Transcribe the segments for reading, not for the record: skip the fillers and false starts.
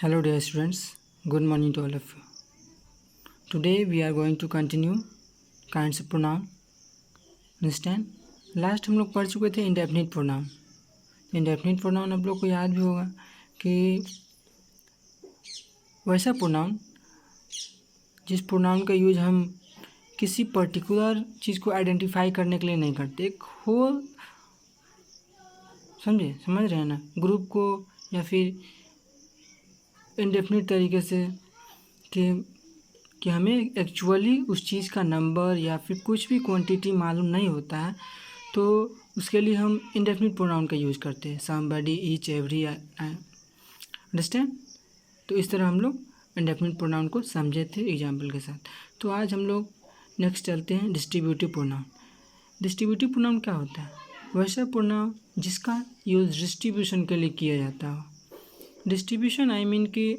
Hello dear students, good morning to all of you. Today we are going to continue kinds of pronoun. Understand? Last हम लोग पढ़ चुके थे indefinite pronoun. Indefinite pronoun आप लोग को याद भी होगा कि वैसा प्रोनाउन जिस प्रोनाउन का यूज हम किसी पर्टिकुलर चीज़ को आइडेंटिफाई करने के लिए नहीं करते. एक होल समझ रहे हैं ना, ग्रुप को या फिर इंडेफिनिट तरीके से कि हमें एक्चुअली उस चीज़ का नंबर या फिर कुछ भी क्वांटिटी मालूम नहीं होता है, तो उसके लिए हम इंडेफिनिट प्रोनाउन का यूज़ करते हैं. Somebody, each, every, understand. तो इस तरह हम लोग इंडेफिनिट प्रोनाउन को समझे थे एग्जाम्पल के साथ. तो आज हम लोग नेक्स्ट चलते हैं डिस्ट्रीब्यूटिव प्रोनाउन. डिस्ट्रीब्यूटिव प्रोनाउन क्या होता है? वैसा प्रोनाउन जिसका यूज़ डिस्ट्रीब्यूशन के लिए किया जाता हो. डिस्ट्रीब्यूशन आई मीन कि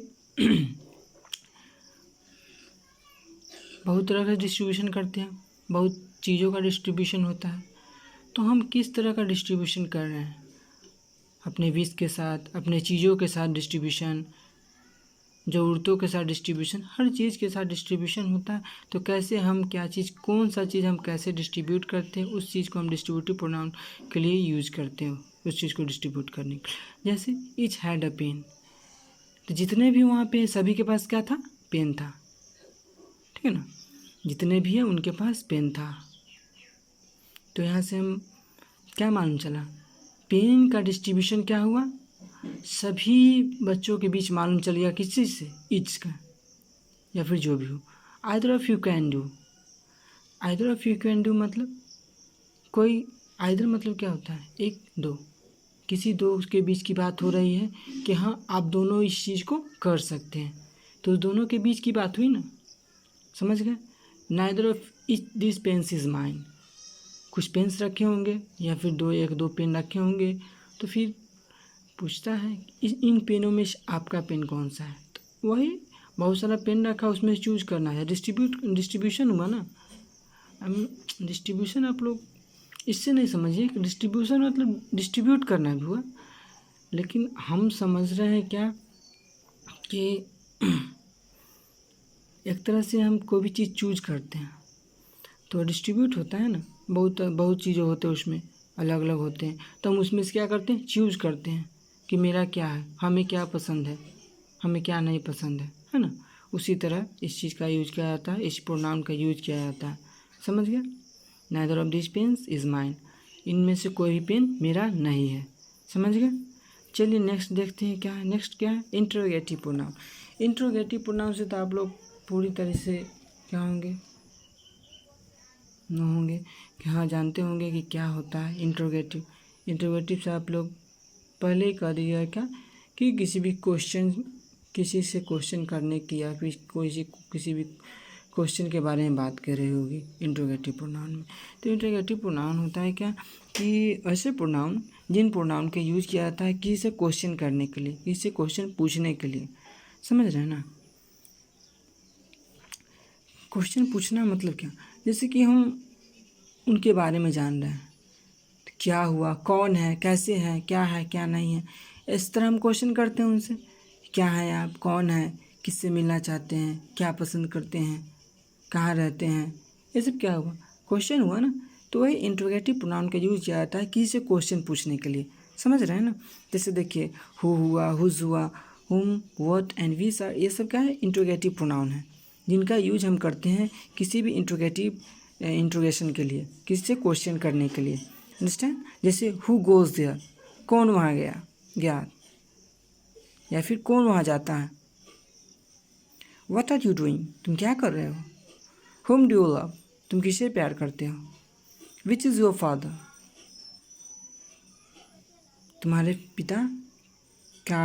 बहुत तरह का डिस्ट्रीब्यूशन करते हैं, बहुत चीज़ों का डिस्ट्रीब्यूशन होता है. तो हम किस तरह का डिस्ट्रीब्यूशन कर रहे हैं? अपने विश के साथ, अपने चीज़ों के साथ डिस्ट्रीब्यूशन, ज़रूरतों के साथ डिस्ट्रीब्यूशन, हर चीज़ के साथ डिस्ट्रीब्यूशन होता है. तो कैसे हम क्या चीज़, कौन सा चीज़ हम कैसे डिस्ट्रीब्यूट करते हैं, उस चीज़ को हम डिस्ट्रीब्यूटिव प्रोनाउन के लिए यूज करते हैं, उस चीज़ को डिस्ट्रीब्यूट करने के लिए. जैसे ईच हैड अ पेन, तो जितने भी वहाँ पे सभी के पास क्या था? पेन था. ठीक है ना, जितने भी हैं उनके पास पेन था. तो यहाँ से हम क्या मालूम चला? पेन का डिस्ट्रीब्यूशन क्या हुआ? सभी बच्चों के बीच मालूम चल गया. किस चीज़ से? ईच का, या फिर जो भी हो. Either of you can do. Either of you can do मतलब कोई, आइदर मतलब क्या होता है? एक दो, किसी दो के बीच की बात हो रही है कि हाँ आप दोनों इस चीज़ को कर सकते हैं. तो दोनों के बीच की बात हुई ना, समझ गए? Neither of this pens is mine. कुछ पेन्स रखे होंगे या फिर एक दो पेन रखे होंगे, तो फिर पूछता है इन पेनों में आपका पेन कौन सा है? तो वही बहुत सारा पेन रखा, उसमें से चूज करना है. डिस्ट्रीब्यूशन हुआ ना. डिस्ट्रीब्यूशन आप लोग इससे नहीं समझिए कि डिस्ट्रीब्यूशन मतलब डिस्ट्रीब्यूट करना भी हुआ, लेकिन हम समझ रहे हैं क्या कि एक तरह से हम कोई भी चीज़ चूज करते हैं तो डिस्ट्रीब्यूट होता है ना. बहुत चीज़ें होते हैं, उसमें अलग अलग होते हैं. तो हम उसमें से क्या करते हैं? चूज करते हैं कि मेरा क्या है, हमें क्या पसंद है, हमें क्या नहीं पसंद है ना. उसी तरह इस चीज़ का यूज किया जाता है, इस प्रोनाउन का यूज किया जाता है. समझ गया? Neither of this pens is mine. इनमें से कोई भी पेन मेरा नहीं है. समझ गए? चलिए नेक्स्ट देखते हैं क्या है. नेक्स्ट क्या है? Interrogative pronoun. इंट्रोगेटिव प्रोनाउन से तो आप लोग पूरी तरह से क्या होंगे, न होंगे कि हाँ जानते होंगे कि क्या होता है इंट्रोगेटिव. इंट्रोगेटिव से आप लोग पहले ही कह दिया है क्या कि किसी से क्वेश्चन करने की या फिर किसी भी क्वेश्चन के बारे में बात कर रही होगी इंट्रोगेटिव प्रोनाउन में. तो इंट्रोगेटिव प्रोनाउन होता है क्या कि ऐसे प्रोनाउन जिन प्रोनाउन का यूज़ किया जाता है किसी से क्वेश्चन करने के लिए, किसी से क्वेश्चन पूछने के लिए. समझ रहे हैं ना? क्वेश्चन पूछना मतलब क्या? जैसे कि हम उनके बारे में जान रहे हैं, क्या हुआ, कौन है, कैसे है, क्या नहीं है. इस तरह हम क्वेश्चन करते हैं उनसे. क्या है आप, कौन है, किससे मिलना चाहते हैं, क्या पसंद करते हैं, कहाँ रहते हैं. ये सब क्या हुआ? क्वेश्चन हुआ ना. तो वही इंट्रोगेटिव प्रोनाउन का यूज किया जाता है किसी से क्वेश्चन पूछने के लिए. समझ रहे हैं ना? जैसे देखिए हु हुआ, हुज हुआ, हुम, व्हाट एंड विच आर, ये सब क्या है? इंट्रोगेटिव प्रोनाउन है जिनका यूज हम करते हैं किसी भी इंट्रोगेशन के लिए, किसी से क्वेश्चन करने के लिए. अंडरस्टैंड? जैसे हु गोज़ देयर, कौन वहाँ गया, या फिर कौन वहाँ जाता है. व्हाट आर यू डूइंग, तुम क्या कर रहे हो. हुम डू यू लव, तुम किसे प्यार करते हो. विच इज़ योर फादर, तुम्हारे पिता क्या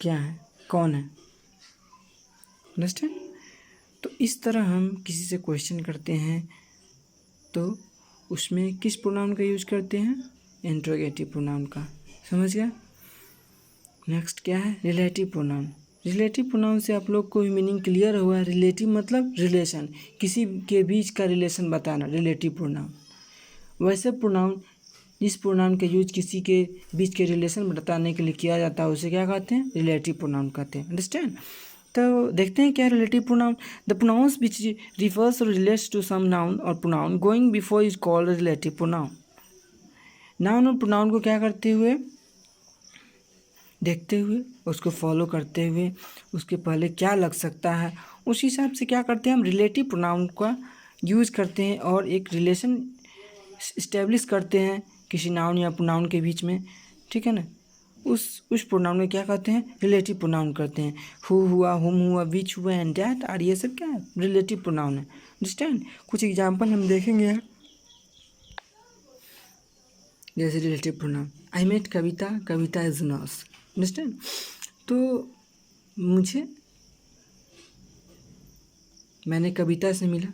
है, कौन है. अंडरस्टैंड? तो इस तरह हम किसी से क्वेश्चन करते हैं तो उसमें किस प्रोनाउन का यूज करते हैं? इंट्रोगेटिव प्रोनाउन का. समझ गया? नेक्स्ट क्या है? Relative pronoun. रिलेटिव प्रोनाउन से आप लोग को मीनिंग क्लियर हुआ है. रिलेटिव मतलब रिलेशन, किसी के बीच का रिलेशन बताना, रिलेटिव प्रोनाउन. वैसे प्रोनाउन जिस प्रोनाउन का यूज किसी के बीच के रिलेशन बताने के लिए किया जाता है उसे क्या कहते हैं? रिलेटिव प्रोनाउन कहते हैं। अंडरस्टैंड? तो देखते हैं क्या relative pronoun. The pronounce which refers और रिलेट्स टू सम नाउन और pronoun going before is called relative pronoun. Noun और प्रोनाउन को क्या करते हुए, देखते हुए, उसको फॉलो करते हुए, उसके पहले क्या लग सकता है उस हिसाब से क्या करते हैं हम? रिलेटिव प्रोनाउन का यूज़ करते हैं और एक रिलेशन इस्टेब्लिश करते हैं किसी नाउन या प्रोनाउन के बीच में। ठीक है ना? उस प्रोनाउन में क्या कहते हैं? रिलेटिव प्रोनाउन करते हैं। हु हुआ, हुम हुआ, विच हुआ एंड डैट आर, ये सब क्या है? रिलेटिव प्रोनाउन है। अंडरस्टैंड? कुछ एग्जाम्पल हम देखेंगे यहाँ, जैसे relative pronoun. I met Kavita, Kavita is nurse. Understand? तो मैंने कविता से मिला,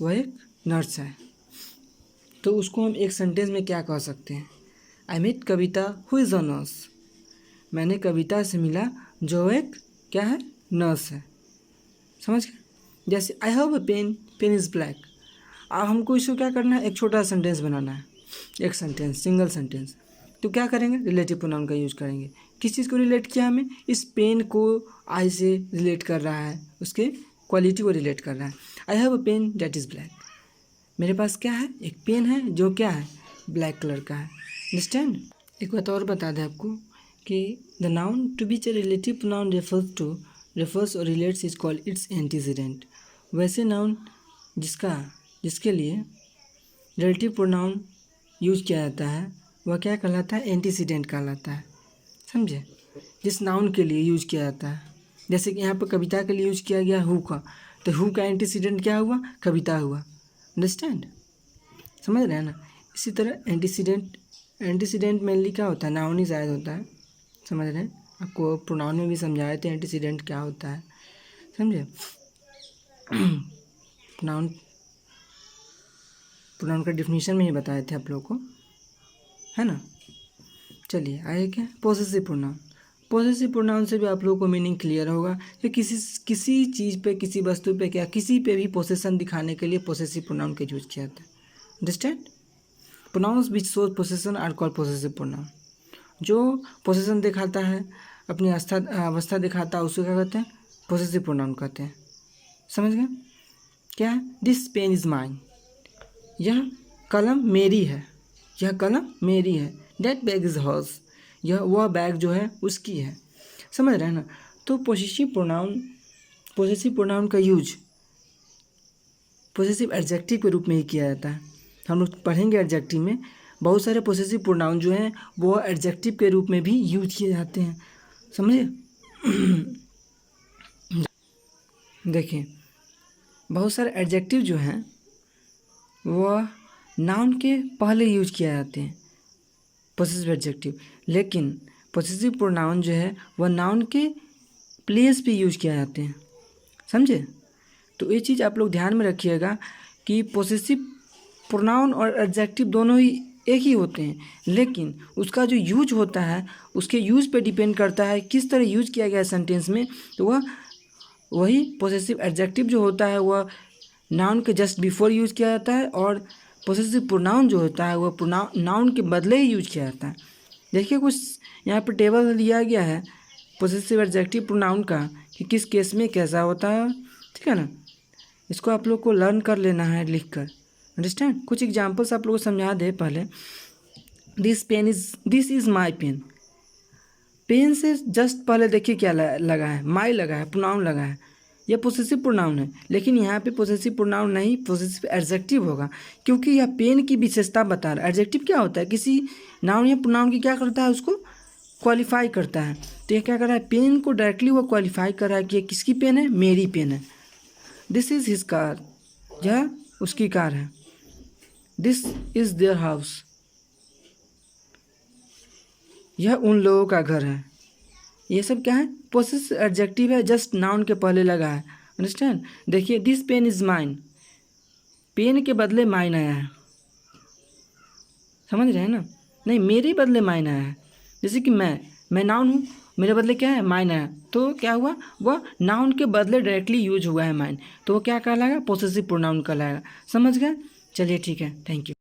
वह एक नर्स है। तो उसको हम एक सेंटेंस में क्या कह सकते हैं? I met Kavita who is a nurse. मैंने कविता से मिला जो एक क्या है? नर्स है। समझ गए? जैसे I have a pen, pen is black. अब हमको इसको क्या करना है? एक छोटा सेंटेंस बनाना है, एक सेंटेंस, सिंगल सेंटेंस। तो क्या करेंगे? रिलेटिव प्रोनाउन का यूज़ करेंगे। किस चीज़ को रिलेट किया हमें? इस पेन को आई से रिलेट कर रहा है, उसके क्वालिटी को रिलेट कर रहा है। I have a pen that is black. मेरे पास क्या है? एक पेन है जो क्या है? ब्लैक कलर का है। अंडरस्टैंड? एक बात और बता दें आपको कि the noun to which a relative pronoun refers और relates is called its antecedent. वैसे नाउन जिसके लिए रिलेटिव प्रोनाउन यूज किया जाता है वह क्या कहलाता है? एंटीसीडेंट कहलाता है। समझे? जिस नाउन के लिए यूज किया जाता है, जैसे कि यहाँ पर कविता के लिए यूज किया गया हु का, तो हु का एंटीसीडेंट क्या हुआ? कविता हुआ। अंडरस्टैंड? समझ रहे हैं ना? इसी तरह एंटीसीडेंट मेनली क्या होता है? नाउन ही शायद होता है। समझ रहे हैं? आपको प्रोनाउन में भी समझाए थे एंटीसीडेंट क्या होता है। समझे? प्रोनाउन का डिफिनीशन में ही बताए थे आप लोगों को, है ना? चलिए आगे क्या? Possessive pronoun. पॉसेसिव प्रोनाउन से भी आप लोगों को मीनिंग क्लियर होगा कि किसी चीज़ पे, किसी वस्तु पे, क्या किसी पे भी पोसेसन दिखाने के लिए पॉसेसिव प्रोनाउन का यूज किया जाता है। Understand? Pronouns which shows possession are called possessive pronoun. जो पोसेसन दिखाता है, अपनी अवस्था दिखाता है, उसको क्या कहते हैं? पॉसेसिव प्रोनाउन कहते हैं। समझ गए? क्या है? This pen is mine. यह कलम मेरी है, यह कलम मेरी है। That bag is hers. वह बैग जो है उसकी है। समझ रहे हैं ना? तो पॉसेसिव प्रोनाउन का यूज पॉसेसिव एडजेक्टिव के रूप में ही किया जाता है। हम लोग पढ़ेंगे एडजेक्टिव में बहुत सारे पॉसेसिव प्रोनाउन जो हैं वो एडजेक्टिव के रूप में भी यूज किए जाते हैं। समझे? देखिए, बहुत सारे एडजेक्टिव जो हैं वह नाउन के पहले यूज किए जाते हैं, पॉसेसिव एडजेक्टिव। लेकिन पॉसेसिव प्रोनाउन जो है वह नाउन के प्लेस पे यूज किए जाते हैं। समझे? तो ये चीज़ आप लोग ध्यान में रखिएगा कि पॉसेसिव प्रोनाउन और एडजेक्टिव दोनों ही एक ही होते हैं, लेकिन उसका जो यूज होता है उसके यूज पे डिपेंड करता है किस तरह यूज किया गया सेंटेंस में। तो वही पॉसेसिव एडजेक्टिव जो होता है वह नाउन के जस्ट बिफोर यूज किया जाता है, और पॉसेसिव प्रोनाउन जो होता है वह नाउन के बदले ही यूज किया जाता है। देखिए, कुछ यहाँ पर टेबल दिया गया है पॉसेसिव एडजेक्टिव प्रोनाउन का कि किस केस में कैसा होता है। ठीक है ना? इसको आप लोग को लर्न कर लेना है लिख कर। अंडरस्टैंड? कुछ एग्जांपल्स आप लोगों को समझा दे पहले। This is my pen. Pen से जस्ट पहले देखिए क्या लगा है? माई लगा है, प्रोनाउन लगा है। यह पॉसेसिव प्रोनाउन है, लेकिन यहाँ पे पॉसेसिव प्रोनाउन नहीं, पॉसेसिव एडजेक्टिव होगा, क्योंकि यह पेन की विशेषता बता रहा है। एडजेक्टिव क्या होता है? किसी नाउन या प्रोनाउन की क्या करता है? उसको क्वालिफाई करता है। तो ये क्या कर रहा है? पेन को डायरेक्टली वो क्वालिफाई कर रहा है कि ये किसकी पेन है? मेरी पेन है। This is his car. यह उसकी कार है। This is their house. यह उन लोगों का घर है। ये सब क्या है? पॉसेसिव एडजेक्टिव है, जस्ट नाउन के पहले लगा है। अंडरस्टैंड? देखिए, this pen is mine. Pen के बदले माइन आया है। समझ रहे हैं ना? नहीं, मेरे बदले माइन आया है। जैसे कि मैं नाउन हूँ, मेरे बदले क्या है? माइन आया। तो क्या हुआ? वह नाउन के बदले डायरेक्टली यूज हुआ है माइन, तो वो क्या कहलाएगा? पॉसेसिव प्रोनाउन कहलाएगा। समझ गए? चलिए ठीक है, थैंक यू।